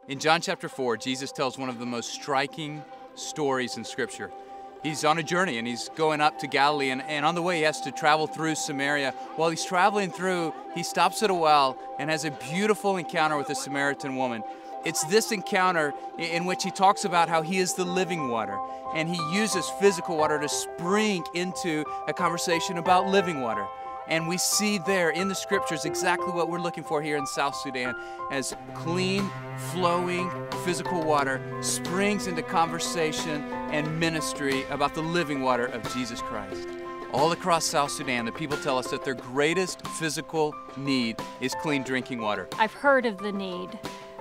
In John chapter 4, Jesus tells one of the most striking stories in Scripture. He's on a journey and he's going up to Galilee, and on the way he has to travel through Samaria. While he's traveling through, he stops at a well and has a beautiful encounter with a Samaritan woman. It's this encounter in which he talks about how he is the living water, and he uses physical water to spring into a conversation about living water. And we see there in the Scriptures exactly what we're looking for here in South Sudan, as clean, flowing, physical water springs into conversation and ministry about the living water of Jesus Christ. All across South Sudan, the people tell us that their greatest physical need is clean drinking water. I've heard of the need,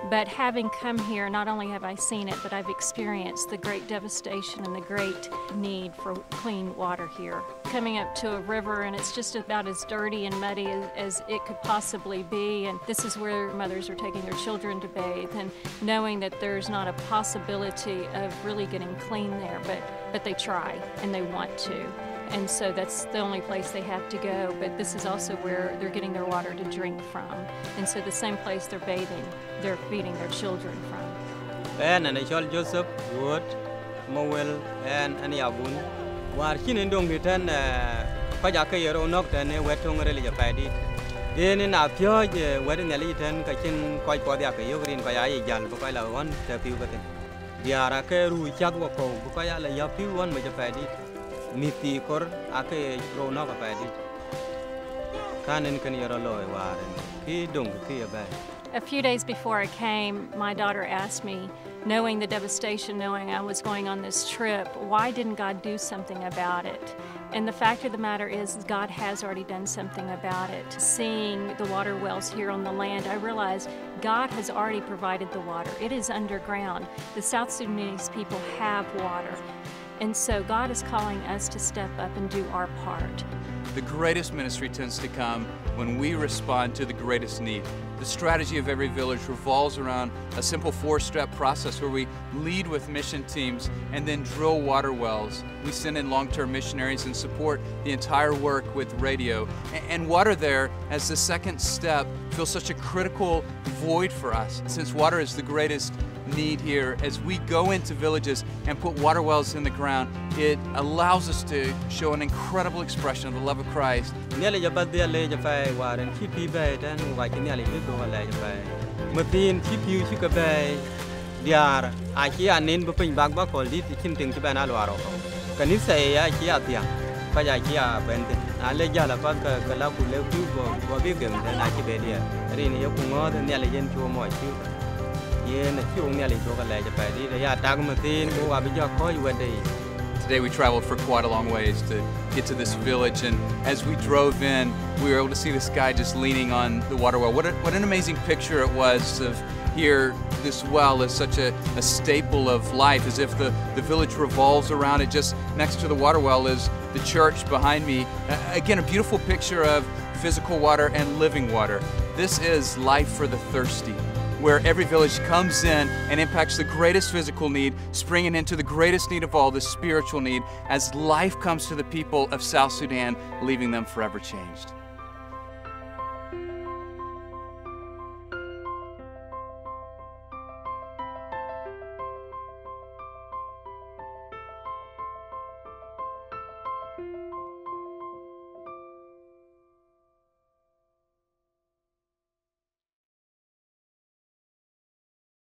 but having come here, not only have I seen it, but I've experienced the great devastation and the great need for clean water here. Coming up to a river, and it's just about as dirty and muddy as it could possibly be, and this is where mothers are taking their children to bathe, and knowing that there's not a possibility of really getting clean there, but they try and they want to. And so that's the only place they have to go, but this is also where they're getting their water to drink from. And so the same place they're bathing, they're feeding their children from. And Joseph Wood, Mowell, and Abun, were in Dongitan, Pajaka knocked and Wetung Religiapadi. Then in a pure wedding elite and Kachin quite for the Akayogrin Kayai Jan, Bukala one, the Pugatin. The Arake, Chagwako, Bukayala Yapu one with the paddy. Miti kor ake rono ka padi kanen kan yara loy waren ki dung ki abai. A few days before I came, my daughter asked me, knowing the devastation, knowing I was going on this trip, why didn't God do something about it? And the fact of the matter is, God has already done something about it. Seeing the water wells here on the land, I realized God has already provided the water. It is underground. The South Sudanese people have water. And so God is calling us to step up and do our part. The greatest ministry tends to come when we respond to the greatest need. The strategy of every village revolves around a simple 4-step process where we lead with mission teams and then drill water wells. We send in long-term missionaries and support the entire work with radio. And water there, as the second step, feels such a critical void for us. Since water is the greatest need here, as we go into villages and put water wells in the ground, it allows us to show an incredible expression of the love of Christ. Today we traveled for quite a long ways to get to this village, and as we drove in, we were able to see this guy just leaning on the water well. What an amazing picture it was of here. This well is such a staple of life, as if the village revolves around it. Just next to the water well is the church behind me. Again, a beautiful picture of physical water and living water. This is life for the thirsty, where every village comes in and impacts the greatest physical need, springing into the greatest need of all, the spiritual need, as life comes to the people of South Sudan, leaving them forever changed.